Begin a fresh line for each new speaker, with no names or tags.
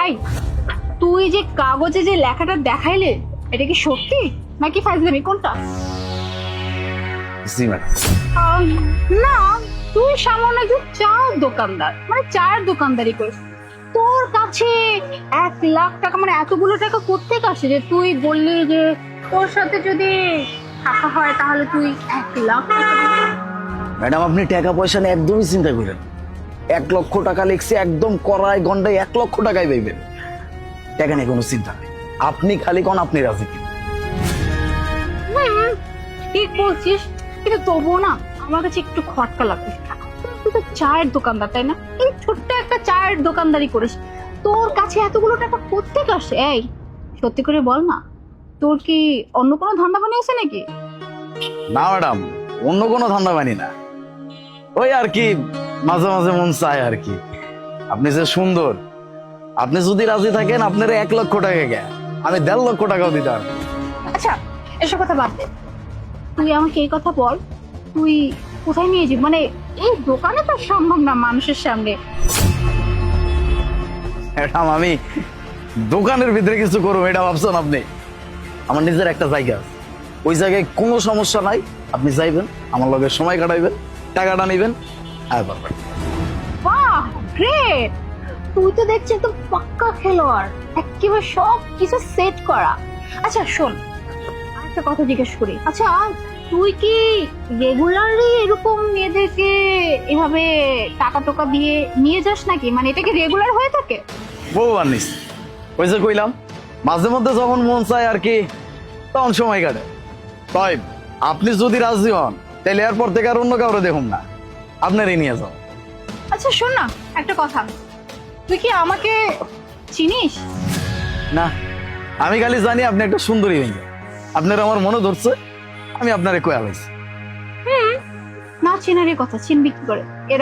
এই, তুই যে কাগজে যে লেখাটা দেখাইলে, এটা কি সত্যি নাকি ফাজলামি, কোনটা?
জি ম্যাডাম।
আম, না, তুই সামান্য একজন চায়ের দোকানদার, মানে চায়ের দোকানদারি করিস, তোর কাছে 1,00,000 টাকা মানে এতগুলো টাকা কোত্থেকে আসে যে তুই বললি যে তোর সাথে যদি টাকা হয় তাহলে তুই 1,00,000 টাকা দিবি?
ম্যাডাম আপনি টাকা পয়সা নিয়ে একদমই চিন্তা করেন, 1,00,000 টাকা লিখছে, একদম কড়াই গন্ডায় 1,00,000 টাকাই পাইবেন। টাকা নিয়ে কোনো চিন্তা নেই, আপনি খালি কোন আপনি রাজি কিনা।
হুম, ঠিক বলছিস, কিন্তু তবুও না আমার কাছে একটু খটকা লাগছে। তুই তো চায়ের দোকানদার, তাই না? এই ছোট্ট একটা চায়ের দোকানদারি করিস, তোর কাছে এতগুলো টাকা কোত্থেকে আসে? এই সত্যি করে বল না, তোর কি অন্য কোনো ধান্দা বানিয়েছে নাকি?
না ম্যাডাম, অন্য কোনো ধান্দা বানি না, ওই আর কি মাঝে মাঝে মন চায় আর কি। আপনি যে সুন্দর, আপনি যদি রাজি থাকেন আপনার 1,00,000 টাকা কে আমি 1,50,000 টাকাও দিতে পারবো।
আচ্ছা, এসব কথা বাদ দে, তুই আমাকে এই কথা বল, তুই কোথায় নিয়ে যাবি? মানে এই দোকানে তো সম্ভব না মানুষের সামনে।
ম্যাডাম আমি দোকানের ভিতরে কিছু করবো এটা ভাবছেন আপনি? আমার নিজের একটা জায়গা আছে, ওই জায়গায় কোনো সমস্যা নাই, আপনি যাইবেন, আমার লগে সময় কাটাইবেন, টাকাটা নিবেন, আর পারবেন।
বাহ, গ্রেট! তুই তো দেখছি একদম পাক্কা খেলোয়াড়, একেবারে সব কিছু সেট করা। আচ্ছা শোন, আরেকটা কথা জিজ্ঞেস করি, আচ্ছা তুই কি রেগুলারলি এরকম মেয়েদেরকে এভাবে টাকা টোকা দিয়ে নিয়ে যাস নাকি? মানে এটা কি রেগুলার হয়ে থাকে?
বহুবার নিস, ওই যে কইলাম মাঝে মধ্যে যখন মন চায় আর কি তখন সময় কাটে। তাই আপনি যদি রাজি হন তাহলে এরপর থেকে আর অন্য কাউরে দেখুন না, আপনারই নিয়ে যাও।
আচ্ছা শোন না, একটা কথা, তুই কি আমাকে চিনিস?
না, আমি খালি জানি আপনি একটা সুন্দরী মেয়ে, আপনার আমার মনে ধরছে, আমি আপনারে কয়া লাইছি।
না চেনারই কথা, চিনবি কি করে?